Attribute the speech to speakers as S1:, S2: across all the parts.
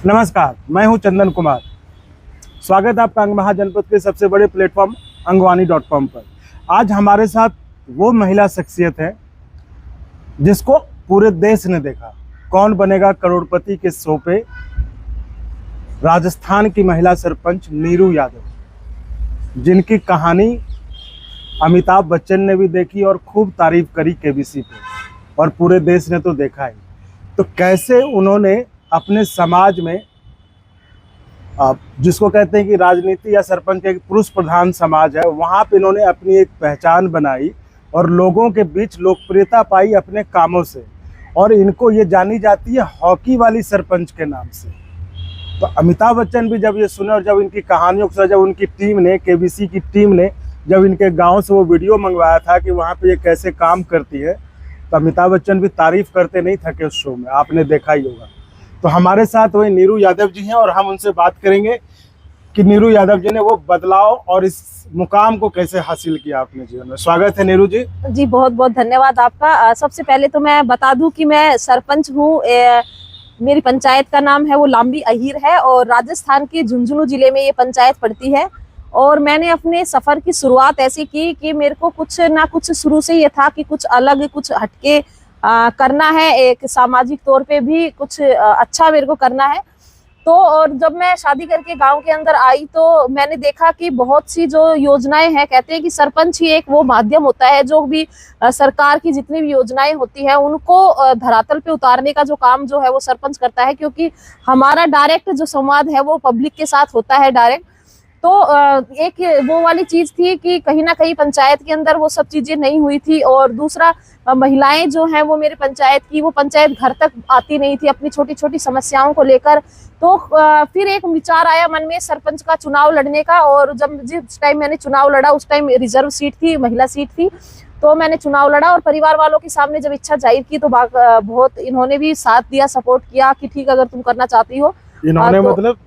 S1: नमस्कार, मैं हूं चंदन कुमार। स्वागत है आपका अंग महाजनपद के सबसे बड़े प्लेटफॉर्म अंगवानी.com पर। आज हमारे साथ वो महिला शख्सियत है जिसको पूरे देश ने देखा। कौन बनेगा करोड़पति के शो पे राजस्थान की महिला सरपंच नीरू यादव, जिनकी कहानी अमिताभ बच्चन ने भी देखी और खूब तारीफ करी केबीसी पे, और पूरे देश ने तो देखा ही। तो कैसे उन्होंने अपने समाज में, जिसको कहते हैं कि राजनीति या सरपंच एक पुरुष प्रधान समाज है, वहाँ पे इन्होंने अपनी एक पहचान बनाई और लोगों के बीच लोकप्रियता पाई अपने कामों से। और इनको ये जानी जाती है हॉकी वाली सरपंच के नाम से। तो अमिताभ बच्चन भी जब ये सुने और जब इनकी कहानियों को, जब उनकी टीम ने, केबीसी की टीम ने जब इनके गांव से वो वीडियो मंगवाया था कि वहाँ पे ये कैसे काम करती है, तो अमिताभ बच्चन भी तारीफ करते नहीं थके उस शो में, आपने देखा ही होगा। तो हमारे साथ वही नीरू यादव जी हैं और हम उनसे बात करेंगे कि नीरू यादव जी ने वो बदलाव और इस मुकाम को कैसे हासिल किया अपने जीवन में। स्वागत है नीरू जी।
S2: जी बहुत बहुत धन्यवाद आपका। सबसे पहले तो मैं बता दूं कि मैं सरपंच हूँ। मेरी पंचायत का नाम है वो लांबी अहीर है और राजस्थान के झुंझुनू जिले में ये पंचायत पड़ती है। और मैंने अपने सफर की शुरुआत ऐसी की कि मेरे को कुछ ना कुछ शुरू से ये था कि कुछ अलग, कुछ हटके करना है, एक सामाजिक तौर पे भी कुछ अच्छा मेरे को करना है। तो और जब मैं शादी करके गांव के अंदर आई तो मैंने देखा कि बहुत सी जो योजनाएं हैं, कहते हैं कि सरपंच ही एक वो माध्यम होता है जो भी सरकार की जितनी भी योजनाएं होती हैं उनको धरातल पे उतारने का जो काम जो है वो सरपंच करता है, क्योंकि हमारा डायरेक्ट जो संवाद है वो पब्लिक के साथ होता है डायरेक्ट। तो एक वो वाली चीज थी कि कहीं ना कहीं पंचायत के अंदर वो सब चीजें नहीं हुई थी। और दूसरा, महिलाएं जो हैं वो मेरे पंचायत की, वो पंचायत घर तक आती नहीं थी अपनी छोटी छोटी समस्याओं को लेकर। तो फिर एक विचार आया मन में सरपंच का चुनाव लड़ने का। और जब जिस टाइम मैंने चुनाव लड़ा उस टाइम रिजर्व सीट थी, महिला सीट थी, तो मैंने चुनाव लड़ा और परिवार वालों के सामने जब इच्छा जाहिर की तो बहुत इन्होंने भी साथ दिया, सपोर्ट किया कि ठीक अगर तुम करना चाहती हो।
S1: इन्होंने मतलब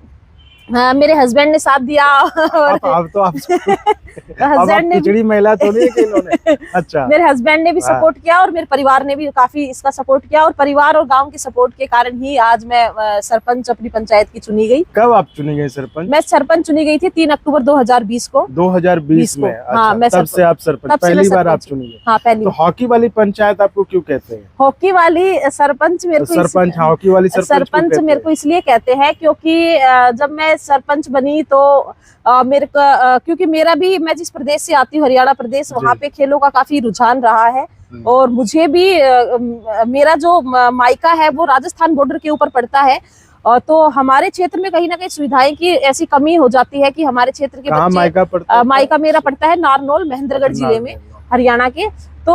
S2: हाँ, मेरे हस्बैंड ने साथ दिया। और
S1: अब तो आप
S2: हस्बैंड ने
S1: खिचड़ी महिला तो नहीं कि इन्होंने। अच्छा,
S2: मेरे हस्बैंड ने भी सपोर्ट किया और मेरे परिवार ने भी काफी इसका सपोर्ट किया। और परिवार और गांव के सपोर्ट के कारण ही आज मैं सरपंच अपनी पंचायत की चुनी गई।
S1: कब आप चुनी गई सरपंच?
S2: मैं सरपंच चुनी गई थी 3 अक्टूबर 2020 को।
S1: 2020 में?
S2: हाँ, मैं
S1: तब से आप सरपंच, पहली बार आप चुनी गई?
S2: हाँ, पहली।
S1: तो हॉकी वाली पंचायत आपको क्यों कहते हैं?
S2: हॉकी वाली सरपंच मेरे को
S1: हॉकी वाली
S2: सरपंच मेरे को इसलिए कहते हैं क्योंकि जब मैं सरपंच बनी तो मेरे को, क्योंकि मेरा भी, मैं जिस प्रदेश से आती हूँ हरियाणा प्रदेश, वहाँ पे खेलों का काफी रुझान रहा है। और मुझे भी मेरा जो मायका है वो राजस्थान बॉर्डर के ऊपर पड़ता है। तो हमारे क्षेत्र में कहीं ना कहीं सुविधाएं की ऐसी कमी हो जाती है कि हमारे क्षेत्र के बच्चे, मायका मेरा पड़ता है नारनौल, महेंद्रगढ़ जिले में, हरियाणा के। तो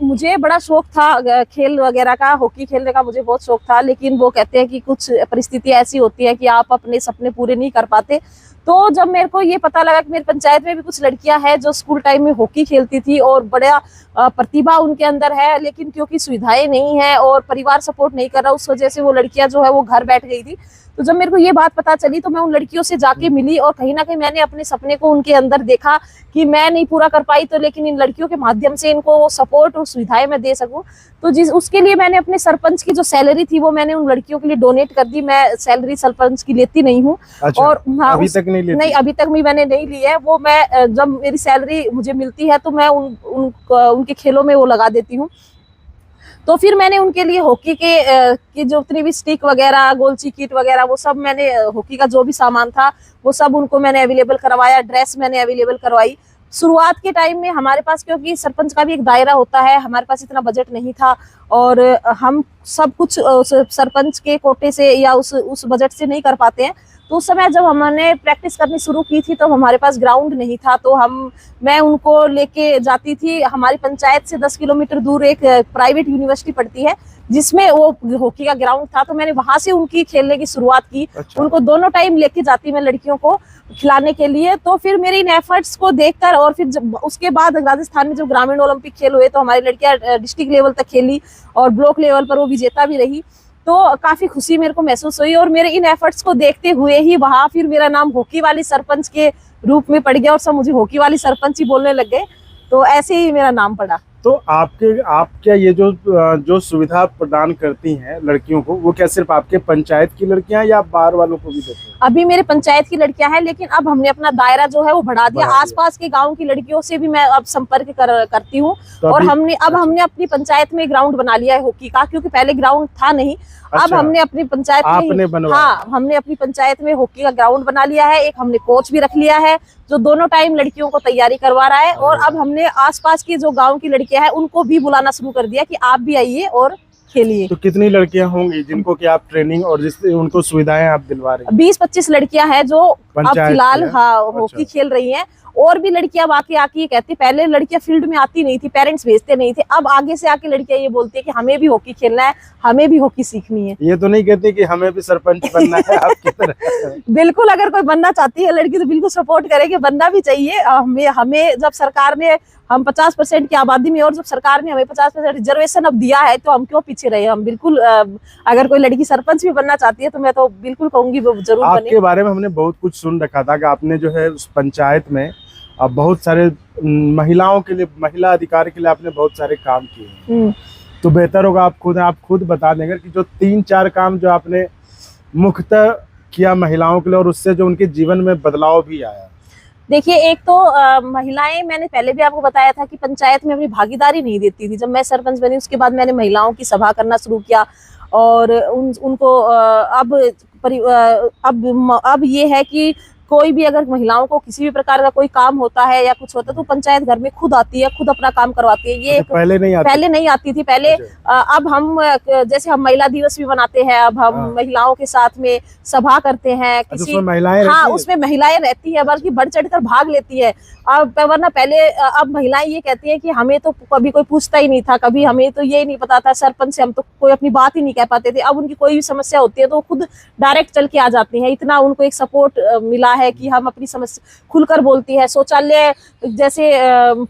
S2: मुझे बड़ा शौक था खेल वगैरह का, हॉकी खेलने का मुझे बहुत शौक था। लेकिन वो कहते हैं कि कुछ परिस्थितियां ऐसी होती है कि आप अपने सपने पूरे नहीं कर पाते। तो जब मेरे को ये पता लगा कि मेरी पंचायत में भी कुछ लड़कियां हैं जो स्कूल टाइम में हॉकी खेलती थी और बड़ा प्रतिभा उनके अंदर है, लेकिन क्योंकि सुविधाएं नहीं है और परिवार सपोर्ट नहीं कर रहा, उस वजह से वो लड़कियां जो है वो घर बैठ गई थी। तो जब मेरे को ये बात पता चली तो मैं उन लड़कियों से जाके मिली और कहीं ना कहीं मैंने अपने सपने को उनके अंदर देखा कि मैं नहीं पूरा कर पाई तो लेकिन इन लड़कियों के माध्यम से इनको सपोर्ट और सुविधाएं मैं दे सकूं। तो उसके लिए मैंने अपने सरपंच की जो सैलरी थी वो मैंने उन लड़कियों के लिए डोनेट कर दी। मैं सैलरी सरपंच की लेती नहीं हूँ।
S1: अच्छा,
S2: और हाँ,
S1: अभी तक नहीं लेती?
S2: नहीं, अभी तक भी मैंने नहीं ली है। वो मैं जब मेरी सैलरी मुझे मिलती है तो मैं उनके खेलों में वो लगा देती हूँ। तो फिर मैंने उनके लिए हॉकी के जो उतनी भी स्टिक वगैरह, गोलची किट वगैरह, वो सब मैंने, हॉकी का जो भी सामान था वो सब उनको मैंने अवेलेबल करवाया। ड्रेस मैंने अवेलेबल करवाई। शुरुआत के टाइम में हमारे पास, क्योंकि सरपंच का भी एक दायरा होता है, हमारे पास इतना बजट नहीं था और हम सब कुछ उस सरपंच के कोटे से या उस बजट से नहीं कर पाते हैं। तो उस समय जब हमने प्रैक्टिस करनी शुरू की थी तो हमारे पास ग्राउंड नहीं था। तो मैं उनको लेके जाती थी। हमारी पंचायत से 10 किलोमीटर दूर एक प्राइवेट यूनिवर्सिटी पड़ती है जिसमें वो हॉकी का ग्राउंड था। तो मैंने वहां से उनकी खेलने की शुरुआत की।
S1: अच्छा।
S2: उनको दोनों टाइम लेके जाती मैं लड़कियों को खिलाने के लिए। तो फिर मेरे इन एफर्ट्स को देखकर और फिर उसके बाद राजस्थान में जो ग्रामीण ओलंपिक खेल हुए तो हमारी लड़कियां डिस्ट्रिक्ट लेवल तक खेली और ब्लॉक लेवल पर वो विजेता भी रही। तो काफी खुशी मेरे को महसूस हुई और मेरे इन एफर्ट्स को देखते हुए ही वहां फिर मेरा नाम हॉकी वाली सरपंच के रूप में पड़ गया और सब मुझे हॉकी वाली सरपंच ही बोलने लग गए। तो ऐसे ही मेरा नाम पड़ा।
S1: तो आप क्या ये जो सुविधा प्रदान करती हैं लड़कियों को, वो क्या सिर्फ आपके पंचायत की लड़कियां या आप बाहर वालों को भी देते हैं?
S2: अभी मेरे पंचायत की लड़कियां हैं, लेकिन अब हमने अपना दायरा जो है वो बढ़ा दिया।
S1: बढ़ा दिया।
S2: आसपास के गांव की लड़कियों से भी मैं अब संपर्क करती हूँ।
S1: तो
S2: और
S1: अभी-
S2: हमने अपनी पंचायत में ग्राउंड बना लिया है हॉकी का, क्योंकि पहले ग्राउंड था नहीं। अब
S1: अच्छा,
S2: हमने अपनी पंचायत में
S1: आपने बनवाया?
S2: हाँ, हमने अपनी पंचायत में हॉकी का ग्राउंड बना लिया है। एक हमने कोच भी रख लिया है जो दोनों टाइम लड़कियों को तैयारी करवा रहा है। और अब हमने आसपास की जो गांव की लड़कियां हैं उनको भी बुलाना शुरू कर दिया कि आप भी आइए और खेलिए।
S1: तो कितनी लड़कियां होंगी जिनको कि आप ट्रेनिंग और जिससे उनको सुविधाएं आप दिलवा रही हैं?
S2: 20-25 लड़कियां हैं जो अब
S1: पंचायत
S2: फिलहाल
S1: की है?
S2: हाँ हॉकी
S1: अच्छा।
S2: खेल रही हैं। और भी लड़कियां बाकी आके ये कहती, पहले लड़कियां फील्ड में आती नहीं थी, पेरेंट्स भेजते नहीं थे। अब आगे से आके लड़कियां ये बोलती है कि हमें भी हॉकी खेलना है, हमें भी हॉकी सीखनी है।
S1: ये तो नहीं कहती कि हमें भी सरपंच बनना है आपकी तरह?
S2: बिल्कुल, अगर कोई बनना चाहती है लड़की तो बिल्कुल सपोर्ट करेंगे, बनना भी चाहिए। हमें जब सरकार ने, हम 50% की आबादी में, और जब सरकार ने हमें 50% रिजर्वेशन अब दिया है तो हम क्यों पीछे रहे। हम बिल्कुल, अगर कोई लड़की सरपंच भी बनना चाहती है तो मैं तो बिल्कुल कहूंगी वो जरूर बने।
S1: आपके बारे में हमने बहुत कुछ सुन रखा था कि आपने जो है उस पंचायत में अब बहुत सारे महिलाओं के लिए, महिला अधिकार के लिए आपने बहुत सारे काम किए हैं। तो बेहतर होगा आप खुद बता देंगे कि जो 3-4 काम जो आपने मुख्यतः किया महिलाओं के लिए और उससे जो उनके जीवन में बदलाव भी आया।
S2: देखिए, एक तो महिलाएं, मैंने पहले भी आपको बताया था कि पंचायत में अपनी भागीदारी नहीं देती थी। जब मैं सरपंच बनी उसके बाद मैंने महिलाओं की सभा करना शुरू किया। और उनको अब ये है कि कोई भी अगर महिलाओं को किसी भी प्रकार का कोई काम होता है या कुछ होता है तो पंचायत घर में खुद आती है, खुद अपना काम करवाती है। ये
S1: पहले नहीं आती
S2: थी। पहले अब हम, जैसे हम महिला दिवस भी मनाते हैं, अब हम महिलाओं के साथ में सभा करते हैं। किसी
S1: उसमें महिलाएं रहती
S2: हाँ, उसमें महिलाएं रहती है, बल्कि बढ़ चढ़कर भाग लेती है। अब वरना पहले, अब महिलाएं ये कहती है कि हमें तो कभी कोई पूछता ही नहीं था, कभी हमें तो ये नहीं पता था, सरपंच से हम तो कोई अपनी बात ही नहीं कह पाते थे। अब उनकी कोई भी समस्या होती है तो खुद डायरेक्ट चल के आ जाती है। इतना उनको एक सपोर्ट मिला है कि हम अपनी समस्या खुलकर बोलती है। शौचालय, जैसे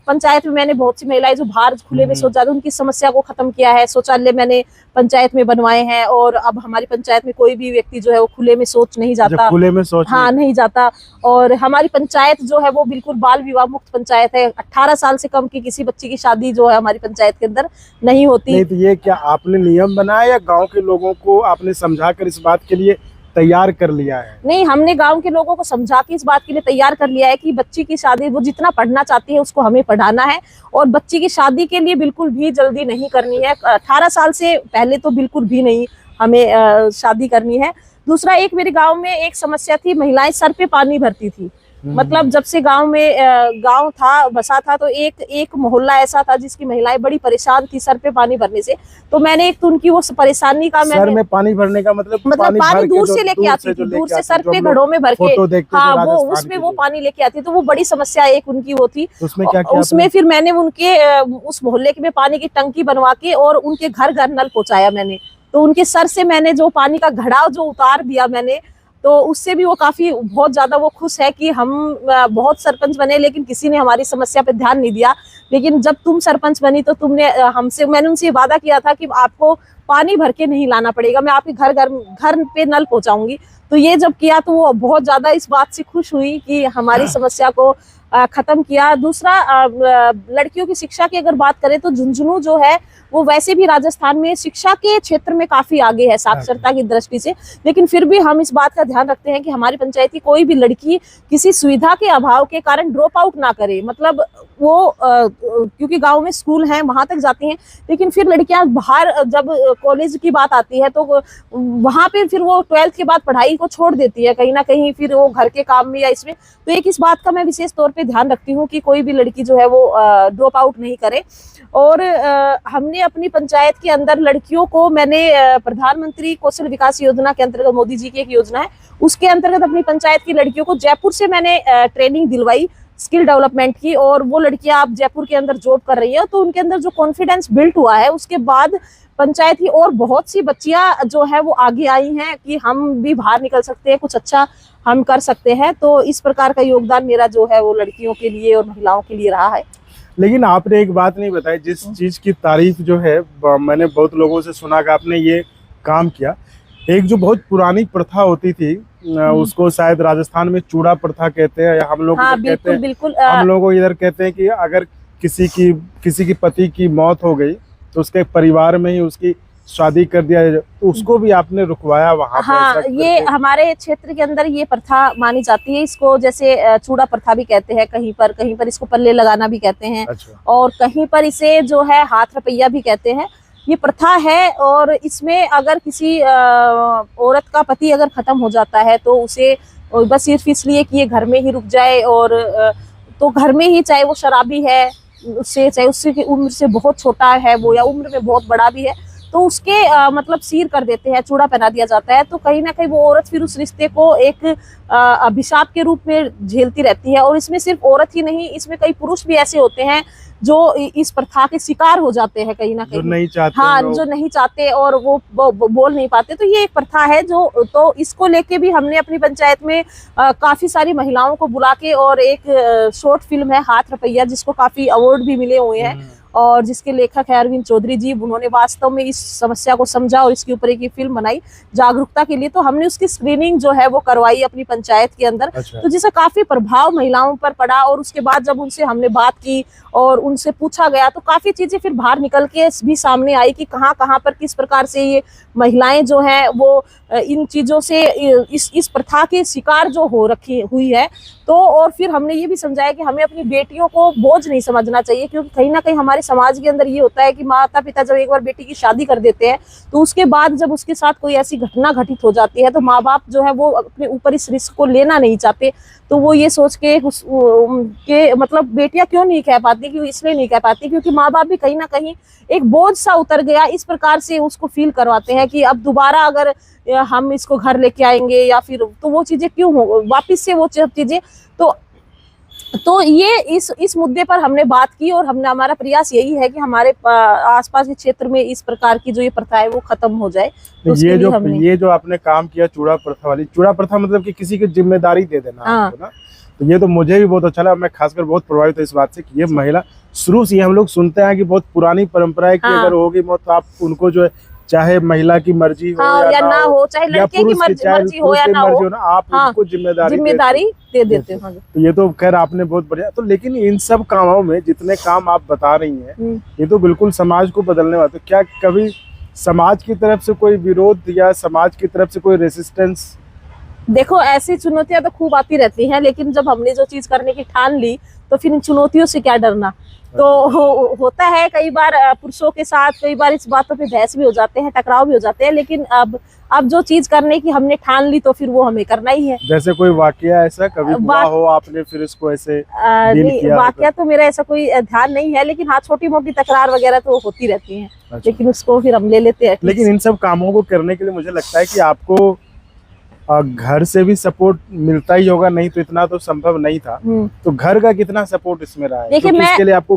S2: पंचायत में मैंने बहुत सी महिलाएं जो बाहर खुले में शौच जाती, उनकी समस्या को खत्म किया है। शौचालय मैंने पंचायत में बनवाए हैं और अब हमारी पंचायत में कोई भी व्यक्ति जो है वो खुले में शौच नहीं जाता।
S1: खुले में शौच
S2: नहीं जाता। और हमारी पंचायत जो है वो बिल्कुल बाल विवाह मुक्त पंचायत है। 18 साल से कम की किसी बच्ची की शादी जो है हमारी पंचायत के अंदर नहीं होती।
S1: नहीं, तो ये क्या आपने नियम बनाया या गांव के लोगों को आपने समझाकर इस बात के लिए तैयार कर लिया है?
S2: नहीं, हमने गांव के लोगों को समझा के इस बात के लिए तैयार कर लिया है कि बच्ची की शादी, वो जितना पढ़ना चाहती है उसको हमें पढ़ाना है। और बच्ची की शादी के लिए बिल्कुल भी जल्दी नहीं करनी है। 18 साल से पहले तो बिल्कुल भी नहीं हमें शादी करनी है। दूसरा, एक मेरे गांव में एक समस्या थी, महिलाएं सर पे पानी भरती थी। मतलब जब से गांव में गांव था, बसा था, तो एक मोहल्ला ऐसा था जिसकी महिलाएं बड़ी परेशान थी सर पे पानी भरने से। तो मैंने एक तो उनकी वो परेशानी का,
S1: सर में पानी भरने का मतलब
S2: पानी दूर से लेके आती थी, दूर से सर पे घड़ों में भर के, हाँ, वो उसमें वो पानी लेके आती। तो वो बड़ी समस्या एक उनकी वो थी।
S1: उसमें क्या किया?
S2: उसमें फिर मैंने उनके उस मोहल्ले में पानी की टंकी बनवा के और उनके घर घर नल पहुंचाया मैंने। तो उनके सर से मैंने जो पानी का घड़ा जो उतार दिया मैंने, तो उससे भी वो काफी बहुत ज्यादा वो खुश है कि हम बहुत सरपंच बने लेकिन किसी ने हमारी समस्या पे ध्यान नहीं दिया। लेकिन जब तुम सरपंच बनी तो तुमने मैंने उनसे वादा किया था कि आपको पानी भर के नहीं लाना पड़ेगा, मैं आपके घर पे नल पहुंचाऊंगी। तो ये जब किया तो वो बहुत ज्यादा इस बात से खुश हुई कि हमारी समस्या को खत्म किया। दूसरा, लड़कियों की शिक्षा की अगर बात करें तो झुंझुनू जो है वो वैसे भी राजस्थान में शिक्षा के क्षेत्र में काफी आगे है साक्षरता की दृष्टि से। लेकिन फिर भी हम इस बात का ध्यान रखते हैं कि हमारी पंचायत की कोई भी लड़की किसी सुविधा के अभाव के कारण ड्रॉप आउट ना करे। मतलब वो क्योंकि गांव में स्कूल हैं वहां तक जाती हैं, लेकिन फिर लड़कियां बाहर जब कॉलेज की बात आती है तो वहां पे फिर वो 12th के बाद पढ़ाई को छोड़ देती है कहीं ना कहीं, फिर वो घर के काम में या इसमें। तो एक इस बात का मैं विशेष तौर पे ध्यान रखती हूँ कि कोई भी लड़की जो है वो ड्रॉप आउट नहीं करे। और हमने अपनी पंचायत के अंदर लड़कियों को, मैंने प्रधानमंत्री कौशल विकास योजना के अंतर्गत, मोदी जी की एक योजना है, उसके अंतर्गत अपनी पंचायत की लड़कियों को जयपुर से मैंने ट्रेनिंग दिलवाई स्किल डेवलपमेंट की। और वो लड़कियां अब जयपुर के अंदर जॉब कर रही है। तो उनके अंदर जो कॉन्फिडेंस बिल्ट हुआ है, उसके बाद पंचायत की और बहुत सी बच्चियां जो है वो आगे आई हैं कि हम भी बाहर निकल सकते हैं, कुछ अच्छा हम कर सकते हैं। तो इस प्रकार का योगदान मेरा जो है वो लड़कियों के लिए और महिलाओं के लिए रहा है।
S1: लेकिन आपने एक बात नहीं बताई, जिस चीज की तारीफ जो है मैंने बहुत लोगों से सुना कि आपने ये काम किया। एक जो बहुत पुरानी प्रथा होती थी, उसको शायद राजस्थान में चूड़ा प्रथा कहते हैं, या हम लोग
S2: हाँ,
S1: कहते हैं,
S2: बिल्कुल
S1: हम लोग इधर कहते हैं कि अगर किसी की पति की मौत हो गई तो उसके परिवार में ही उसकी शादी कर दिया, तो उसको भी आपने रुकवाया वहां पे?
S2: हाँ,
S1: ऐसा
S2: ये
S1: करके?
S2: हमारे क्षेत्र के अंदर ये प्रथा मानी जाती है। इसको जैसे चूड़ा प्रथा भी कहते हैं, कहीं पर इसको पल्ले लगाना भी कहते हैं,
S1: अच्छा।
S2: और कहीं पर इसे जो है हाथ रपैया भी कहते हैं। ये प्रथा है, और इसमें अगर किसी औरत का पति अगर खत्म हो जाता है तो उसे बस सिर्फ इसलिए कि ये घर में ही रुक जाए, और तो घर में ही, चाहे वो शराबी है, उससे चाहे उससे की उम्र से बहुत छोटा है वो, या उम्र में बहुत बड़ा भी है, तो उसके मतलब सीर कर देते हैं, चूड़ा पहना दिया जाता है। तो कहीं ना कहीं वो औरत फिर उस रिश्ते को एक अभिशाप के रूप में झेलती रहती है। और इसमें सिर्फ औरत ही नहीं, इसमें कई पुरुष भी ऐसे होते हैं जो इस प्रथा के शिकार हो जाते हैं कहीं ना कहीं,
S1: जो नहीं चाहते।
S2: हाँ, जो नहीं चाहते और वो बोल नहीं पाते। तो ये एक प्रथा है जो, तो इसको लेके भी हमने अपनी पंचायत में काफी सारी महिलाओं को बुला के, और एक शॉर्ट फिल्म है हाथ रपैया, जिसको काफी अवार्ड भी मिले हुए हैं, और जिसके लेखक है अरविंद चौधरी जी। उन्होंने वास्तव में इस समस्या को समझा और इसके ऊपर एक फिल्म बनाई जागरूकता के लिए। तो हमने उसकी स्क्रीनिंग जो है वो करवाई अपनी पंचायत के अंदर।
S1: अच्छा।
S2: तो जिससे काफी प्रभाव महिलाओं पर पड़ा, और उसके बाद जब उनसे हमने बात की और उनसे पूछा गया तो काफी चीजें फिर बाहर निकल के भी सामने आई कि कहाँ कहाँ पर किस प्रकार से ये महिलाएं जो हैं वो इन चीजों से, इस प्रथा के शिकार जो हो रखी हुई है। तो और फिर हमने ये भी समझाया कि हमें अपनी बेटियों को बोझ नहीं समझना चाहिए, क्योंकि कहीं ना कहीं हमारे समाज के अंदर ये होता है कि माता पिता जब एक बार बेटी की शादी कर देते हैं तो उसके बाद जब उसके साथ कोई ऐसी घटना घटित हो जाती है तो माँ बाप जो है वो अपने ऊपर इस रिस्क को लेना नहीं चाहते। तो वो ये सोच के के मतलब बेटियां क्यों नहीं कह पाती, क्यों इसलिए नहीं कह पाती क्योंकि माँ बाप भी कहीं ना कहीं एक बोझ सा उतर गया, इस प्रकार से उसको फील करवाते हैं कि अब दोबारा अगर हम इसको घर लेके आएंगे या फिर, तो वो चीजें क्यों हो वापिस से वो चीजें। तो ये इस मुद्दे पर हमने बात की, और हमने, हमारा प्रयास यही है कि हमारे आसपास के क्षेत्र में इस प्रकार की जो ये प्रथा है वो खत्म हो जाए। तो
S1: ये जो आपने काम किया चूड़ा प्रथा वाली, चूड़ा प्रथा मतलब कि किसी की जिम्मेदारी दे देना,
S2: हाँ।
S1: आपको ना, तो ये तो मुझे भी बहुत अच्छा लगा। मैं खासकर बहुत प्रभावित हूँ इस बात से कि ये महिला, शुरू से हम लोग सुनते हैं कि बहुत पुरानी परंपरा है कि
S2: हाँ।
S1: अगर होगी मौत तो आप उनको जो है, चाहे महिला की मर्जी हो,
S2: हाँ, या ना हो, चाहे लड़के की मर्जी हो या ना हो,
S1: आप
S2: हाँ,
S1: उनको जिम्मेदारी
S2: दे देते हो।
S1: तो ये तो खैर आपने बहुत बढ़िया। तो लेकिन इन सब कामों में जितने काम आप बता रही हैं, ये तो बिल्कुल समाज को बदलने वाला। तो क्या कभी समाज की तरफ से कोई विरोध या समाज की तरफ से कोई रेसिस्टेंस?
S2: देखो, ऐसी चुनौतियां तो खूब आती रहती हैं, लेकिन जब हमने जो चीज करने की ठान ली तो फिर इन चुनौतियों से क्या डरना। तो होता है कई बार पुरुषों के साथ, कई बार इस बातों पे बहस भी हो जाते हैं, टकराव भी हो जाते हैं, लेकिन अब जो चीज करने की हमने ठान ली तो फिर वो हमें करना ही है।
S1: जैसे कोई वाकया ऐसा कभी हुआ हो आपने फिर इसको ऐसे डील किया?
S2: वाकया तो मेरा ऐसा कोई ध्यान नहीं है, लेकिन हाँ, छोटी मोटी तकरार वगैरह तो होती रहती है।
S1: अच्छा।
S2: लेकिन उसको फिर हम ले लेते हैं।
S1: लेकिन इन सब कामों को करने के लिए मुझे लगता है कि आपको घर से भी सपोर्ट मिलता ही होगा, नहीं तो इतना तो संभव नहीं था। तो घर का कितना सपोर्ट इसमें रहा है?
S2: देखिए,
S1: इसके लिए आपको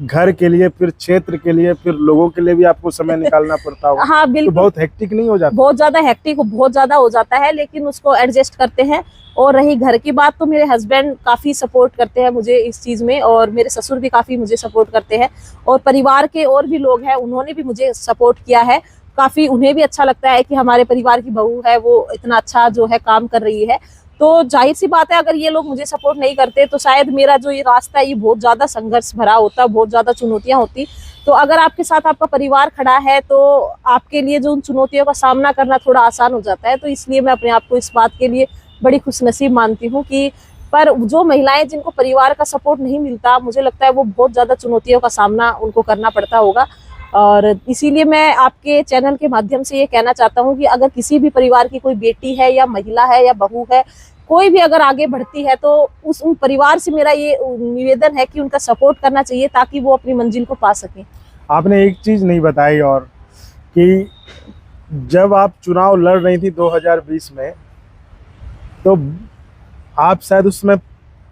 S1: घर के लिए, फिर क्षेत्र के लिए, फिर लोगों के लिए भी आपको समय निकालना पड़ता होगा।
S2: हाँ, बिल्कुल।
S1: तो बहुत हेक्टिक नहीं हो जाता?
S2: बहुत ज्यादा हेक्टिक, बहुत ज्यादा हो जाता है, लेकिन उसको एडजस्ट करते हैं। और रही घर की बात, तो मेरे हस्बैंड काफी सपोर्ट करते हैं मुझे इस चीज में, और मेरे ससुर भी काफी मुझे सपोर्ट करते हैं, और परिवार के और भी लोग हैं उन्होंने भी मुझे सपोर्ट किया है काफी। उन्हें भी अच्छा लगता है कि हमारे परिवार की बहू है वो इतना अच्छा जो है काम कर रही है। तो जाहिर सी बात है, अगर ये लोग मुझे सपोर्ट नहीं करते तो शायद मेरा जो ये रास्ता है ये बहुत ज्यादा संघर्ष भरा होता, बहुत ज्यादा चुनौतियां होती। तो अगर आपके साथ आपका परिवार खड़ा है तो आपके लिए जो उन चुनौतियों का सामना करना थोड़ा आसान हो जाता है। तो इसलिए मैं अपने आप को इस बात के लिए बड़ी खुशनसीब मानती हूँ कि, पर जो महिलाएं जिनको परिवार का सपोर्ट नहीं मिलता, मुझे लगता है वो बहुत ज्यादा चुनौतियों का सामना उनको करना पड़ता होगा। और इसीलिए मैं आपके चैनल के माध्यम से ये कहना चाहता हूँ कि अगर किसी भी परिवार की कोई बेटी है या महिला है या बहू है, कोई भी अगर आगे बढ़ती है, तो उन परिवार से मेरा ये निवेदन है कि उनका सपोर्ट करना चाहिए ताकि वो अपनी मंजिल को पा सकें।
S1: आपने एक चीज नहीं बताई, और कि जब आप चुनाव लड़ रही थी 2020 में, तो आप शायद उसमें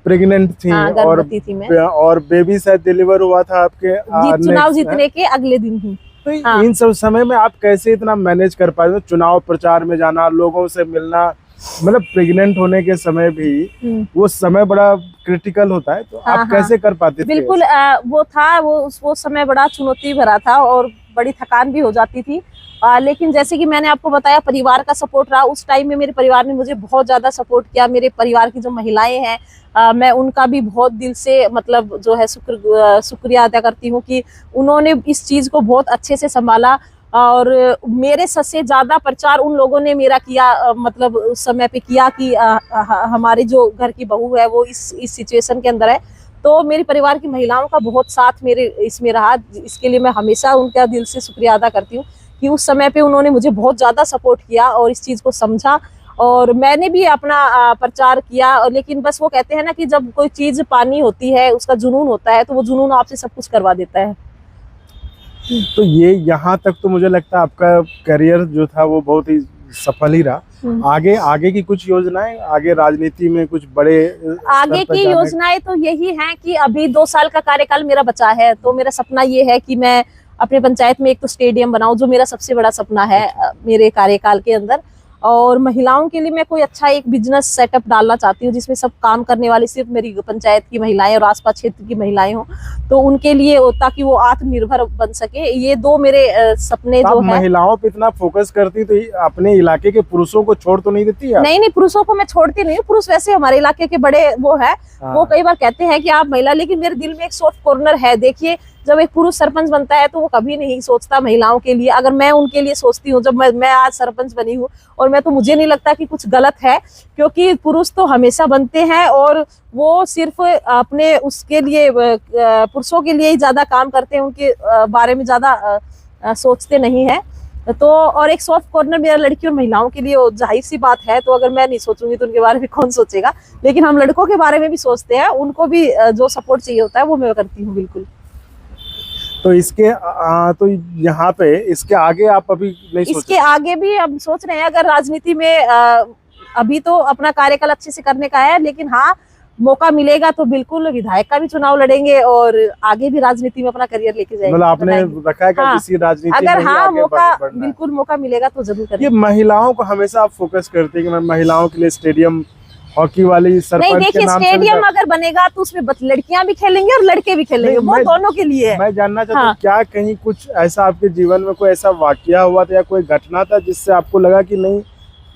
S1: प्रेग्नेंट थी।
S2: हाँ, गर्भवती थी मैं।
S1: और बेबी शायद डिलीवर हुआ था आपके
S2: चुनाव जीतने के अगले दिन ही।
S1: तो हाँ। इन सब समय में आप कैसे इतना मैनेज कर पाए? तो चुनाव प्रचार में जाना, लोगों से मिलना, मतलब प्रेग्नेंट होने के समय भी वो समय बड़ा क्रिटिकल होता है, तो आप कैसे कर पाते थे?
S2: बिल्कुल, वो समय बड़ा चुनौती भरा था और बड़ी थकान भी हो जाती थी। लेकिन जैसे कि मैंने आपको बताया परिवार का सपोर्ट रहा, उस टाइम में मेरे परिवार ने मुझे बहुत ज़्यादा सपोर्ट किया। मेरे परिवार की जो महिलाएं हैं, मैं उनका भी बहुत दिल से मतलब जो है शुक्रिया अदा करती हूँ कि उन्होंने इस चीज़ को बहुत अच्छे से संभाला। और मेरे से ज़्यादा प्रचार उन लोगों ने मेरा किया, मतलब उस समय पे किया कि हमारे जो घर की बहू है वो इस सिचुएशन के अंदर है। तो मेरे परिवार की महिलाओं का बहुत साथ मेरे इसमें रहा, इसके लिए मैं हमेशा उनका दिल से शुक्रिया अदा करती हूँ कि उस समय पे उन्होंने मुझे बहुत ज़्यादा सपोर्ट किया और इस चीज़ को समझा। और मैंने भी अपना प्रचार किया। लेकिन बस वो कहते हैं ना कि जब कोई चीज़ पानी होती है, उसका जुनून होता है, तो वो जुनून आपसे सब कुछ करवा देता है।
S1: तो ये यहाँ तक तो मुझे लगता है आपका करियर जो था वो बहुत ही सफल ही रहा। आगे आगे की कुछ योजनाएं, आगे राजनीति में कुछ बड़े
S2: आगे की योजनाएं तो यही हैं कि अभी 2 साल का कार्यकाल मेरा बचा है, तो मेरा सपना ये है कि मैं अपने पंचायत में एक तो स्टेडियम बनाऊं, जो मेरा सबसे बड़ा सपना है मेरे कार्यकाल के अंदर। और महिलाओं के लिए मैं कोई अच्छा एक बिजनेस सेटअप डालना चाहती हूँ जिसमें सब काम करने वाली सिर्फ मेरी पंचायत की महिलाएं और आसपास क्षेत्र की महिलाएं हों, तो उनके लिए ताकि वो आत्मनिर्भर बन सके। ये 2 मेरे सपने जो है।
S1: महिलाओं पे इतना फोकस करती तो अपने इलाके के पुरुषों को छोड़ तो नहीं देती आप?
S2: नहीं, पुरुषों को मैं छोड़ती नहीं हूँ। पुरुष वैसे हमारे इलाके के बड़े वो है, वो कई बार कहते हैं कि आप महिला, लेकिन मेरे दिल में एक सॉफ्ट कॉर्नर है। देखिए, जब एक पुरुष सरपंच बनता है तो वो कभी नहीं सोचता महिलाओं के लिए। अगर मैं उनके लिए सोचती हूँ, जब मैं आज सरपंच बनी हूँ, और मैं तो मुझे नहीं लगता कि कुछ गलत है, क्योंकि पुरुष तो हमेशा बनते हैं और वो सिर्फ अपने उसके लिए पुरुषों के लिए ही ज्यादा काम करते हैं, उनके बारे में ज्यादा सोचते नहीं है। तो और एक सॉफ्ट कॉर्नर मेरा लड़की और महिलाओं के लिए जाहिर सी बात है, तो अगर मैं नहीं सोचूंगी तो उनके बारे में कौन सोचेगा। लेकिन हम लड़कों के बारे में भी सोचते हैं, उनको भी जो सपोर्ट चाहिए होता है वो मैं करती हूँ बिल्कुल।
S1: तो इसके तो यहाँ पे इसके आगे आप अभी नहीं सोच?
S2: इसके आगे भी हम सोच रहे हैं, अगर राजनीति में अभी तो अपना कार्यकाल अच्छे से करने का है, लेकिन हाँ मौका मिलेगा तो बिल्कुल विधायक का भी चुनाव लड़ेंगे और आगे भी राजनीति में अपना करियर लेके जाएंगे।
S1: मतलब आपने रखा है कि किसी राजनीति
S2: अगर
S1: में
S2: हाँ बिल्कुल मौका मिलेगा तो जरूर करेंगे।
S1: ये महिलाओं को हमेशा आप फोकस करते हैं कि मैं महिलाओं के लिए स्टेडियम, हॉकी वाली सरपंच
S2: नहीं, देखिए स्टेडियम अगर बनेगा तो उसमें लड़कियां भी खेलेंगे और लड़के भी खेलेंगे, वो दोनों के लिए है।
S1: मैं जानना चाहता हूँ क्या कहीं कुछ ऐसा आपके जीवन में कोई ऐसा वाकया हुआ था या कोई घटना था जिससे आपको लगा कि नहीं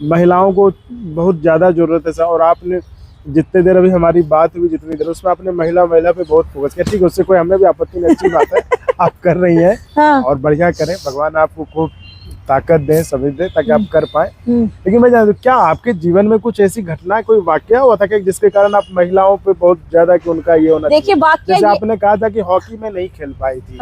S1: महिलाओं को बहुत ज्यादा जरूरत है, और आपने जितने देर अभी हमारी बात हुई जितनी देर उसमें आपने महिला पे बहुत फोकस किया? ठीक है, उससे कोई हमें भी आपत्ति नहीं, अच्छी बात है आप कर रही हैं और बढ़िया करें, भगवान आपको खूब ताकत दें, समझ दें ताकि आप कर पाए। लेकिन मैं जानता हूँ क्या आपके जीवन में कुछ ऐसी घटना, कोई वाकया हुआ था कि जिसके कारण आप महिलाओं पे बहुत ज्यादा कि उनका ये होना?
S2: देखिए वाकया,
S1: जैसे आपने कहा था कि हॉकी में नहीं खेल पाई थी,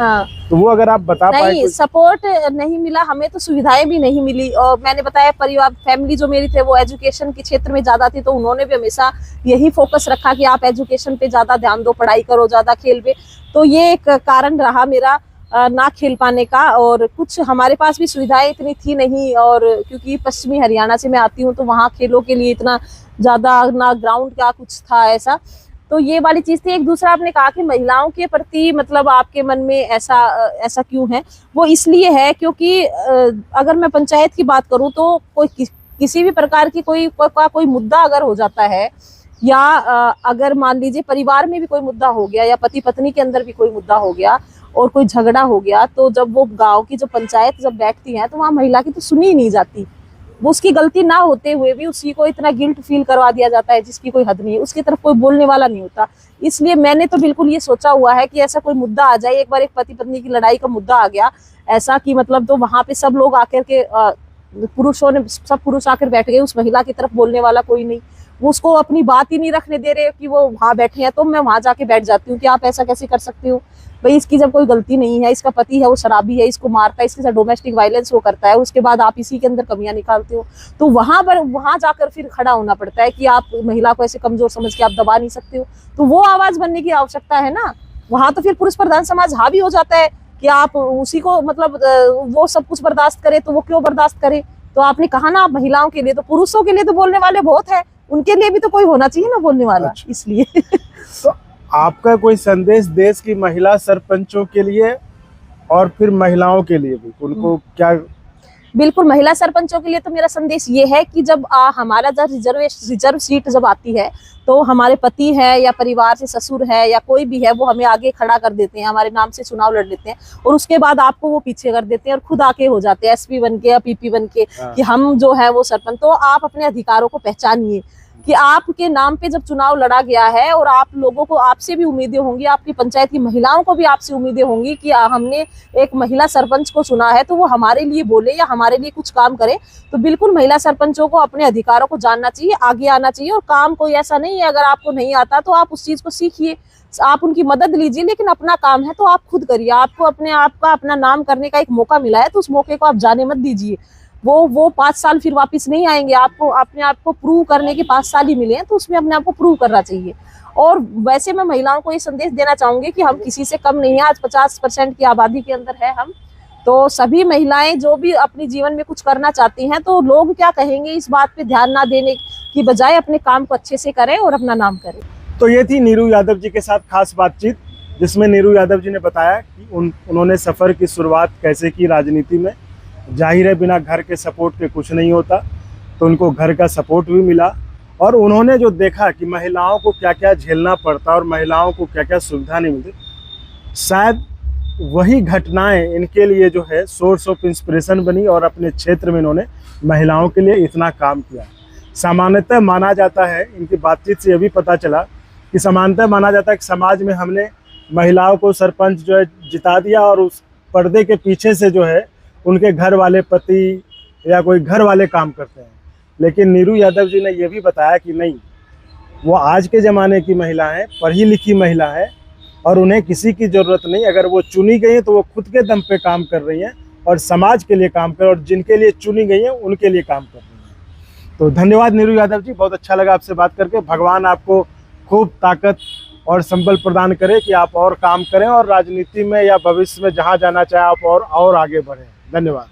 S1: तो वो अगर आप बता पाए।
S2: नहीं, सपोर्ट नहीं मिला हमें, तो सुविधाएं भी नहीं मिली। और मैंने बताया परिवार फैमिली जो मेरी थे वो एजुकेशन के क्षेत्र में ज्यादा थी, तो उन्होंने भी हमेशा यही फोकस रखा कि आप एजुकेशन पे ज्यादा ध्यान दो, पढ़ाई करो, ज्यादा खेल पे। तो ये एक कारण रहा मेरा ना खेल पाने का। और कुछ हमारे पास भी सुविधाएं इतनी थी नहीं, और क्योंकि पश्चिमी हरियाणा से मैं आती हूँ तो वहाँ खेलों के लिए इतना ज़्यादा ना ग्राउंड का कुछ था ऐसा। तो ये वाली चीज़ थी। एक दूसरा आपने कहा कि महिलाओं के प्रति मतलब आपके मन में ऐसा क्यों है, वो इसलिए है क्योंकि अगर मैं पंचायत की बात करूँ तो किसी भी प्रकार की कोई मुद्दा अगर हो जाता है, या अगर मान लीजिए परिवार में भी कोई मुद्दा हो गया, या पति पत्नी के अंदर भी कोई मुद्दा हो गया और कोई झगड़ा हो गया, तो जब वो गांव की जो पंचायत जब बैठती है तो वहाँ महिला की तो सुनी ही नहीं जाती। वो उसकी गलती ना होते हुए भी उसी को इतना गिल्ट फील करवा दिया जाता है जिसकी कोई हद नहीं है, उसकी तरफ कोई बोलने वाला नहीं होता। इसलिए मैंने तो बिल्कुल ये सोचा हुआ है कि ऐसा कोई मुद्दा आ जाए, एक बार एक पति पत्नी की लड़ाई का मुद्दा आ गया ऐसा कि मतलब, तो वहाँ पे सब लोग आकर के सब पुरुष आकर बैठ गए, उस महिला की तरफ बोलने वाला कोई नहीं, वो उसको अपनी बात ही नहीं रखने दे रहे कि वो वहाँ बैठे हैं, तो मैं वहाँ जाके बैठ जाती हूँ कि आप ऐसा कैसे कर सकते हो भाई, इसकी जब कोई गलती नहीं है, इसका पति है वो शराबी है, इसको मारता है, इसके साथ डोमेस्टिक वायलेंस वो करता है, उसके बाद आप इसी के अंदर कमियां निकालते हो। तो वहां जाकर फिर खड़ा होना पड़ता है कि आप महिला को ऐसे कमजोर समझ के आप दबा नहीं सकते हो। तो वो आवाज बनने की आवश्यकता है ना। वहां तो फिर पुरुष प्रधान समाज हावी हो जाता है कि आप उसी को मतलब वो सब कुछ बर्दाश्त करे, तो वो क्यों बर्दाश्त करे। तो आपने कहा ना आप महिलाओं के लिए, तो पुरुषों के लिए तो बोलने वाले बहुत है, उनके लिए भी तो कोई होना चाहिए ना बोलने वाला। इसलिए
S1: तो आपका कोई संदेश देश की महिला सरपंचों के लिए और फिर महिलाओं के लिए भी, उनको क्या
S2: बिल्कुल, महिला सरपंचों के लिए तो मेरा संदेश ये है कि जब हमारा जब रिजर्व सीट जब आती है, तो हमारे पति है या परिवार से ससुर है या कोई भी है, वो हमें आगे खड़ा कर देते हैं, हमारे नाम से चुनाव लड़ लेते हैं और उसके बाद आपको वो पीछे कर देते हैं और खुद आके हो जाते हैं एसपी बन के या पीपी बन के कि हम जो है वो सरपंच। तो आप अपने अधिकारों को पहचानिए कि आपके नाम पे जब चुनाव लड़ा गया है और आप लोगों को, आपसे भी उम्मीदें होंगी, आपकी पंचायत की महिलाओं को भी आपसे उम्मीदें होंगी कि हमने एक महिला सरपंच को चुना है तो वो हमारे लिए बोले या हमारे लिए कुछ काम करे। तो बिल्कुल महिला सरपंचों को अपने अधिकारों को जानना चाहिए, आगे आना चाहिए। और काम कोई ऐसा नहीं है, अगर आपको नहीं आता तो आप उस चीज को सीखिए, आप उनकी मदद लीजिए, लेकिन अपना काम है तो आप खुद करिए। आपको अपने आप का अपना नाम करने का एक मौका मिला है तो उस मौके को आप जाने मत दीजिए। वो 5 साल फिर वापस नहीं आएंगे। आपको अपने आप को प्रूव करने के 5 साल ही मिले हैं, तो उसमें अपने आप को प्रूव करना चाहिए। और वैसे मैं महिलाओं को ये संदेश देना चाहूंगी कि हम किसी से कम नहीं है। आज 50% की आबादी के अंदर है हम, तो सभी महिलाएं जो भी अपने जीवन में कुछ करना चाहती हैं, तो लोग क्या कहेंगे इस बात पे ध्यान ना देने की बजाय अपने काम को अच्छे से करें और अपना नाम करें।
S1: तो ये थी नीरू यादव जी के साथ खास बातचीत, जिसमें नीरू यादव जी ने बताया कि उन्होंने सफ़र की शुरुआत कैसे की राजनीति में। जाहिर है बिना घर के सपोर्ट के कुछ नहीं होता, तो उनको घर का सपोर्ट भी मिला और उन्होंने जो देखा कि महिलाओं को क्या क्या झेलना पड़ता और महिलाओं को क्या क्या सुविधा नहीं मिलती, शायद वही घटनाएं इनके लिए जो है सोर्स ऑफ इंस्पिरेशन बनी और अपने क्षेत्र में इन्होंने महिलाओं के लिए इतना काम किया। सामान्यतः माना जाता है, इनकी बातचीत से ये भी पता चला कि सामान्यतः माना जाता है कि समाज में हमने महिलाओं को सरपंच जो है जिता दिया और उस पर्दे के पीछे से जो है उनके घर वाले पति या कोई घर वाले काम करते हैं। लेकिन नीरू यादव जी ने यह भी बताया कि नहीं, वो आज के ज़माने की महिला हैं, पढ़ी लिखी महिला है और उन्हें किसी की ज़रूरत नहीं। अगर वो चुनी गई हैं तो वो खुद के दम पे काम कर रही हैं और समाज के लिए काम कर, और जिनके लिए चुनी गई हैं उनके लिए काम कर रही हैं। तो धन्यवाद नीरू यादव जी, बहुत अच्छा लगा आपसे बात करके। भगवान आपको खूब ताकत और संबल प्रदान करे कि आप और काम करें और राजनीति में या भविष्य में जहाँ जाना चाहे आप और आगे बढ़ें। धन्यवाद।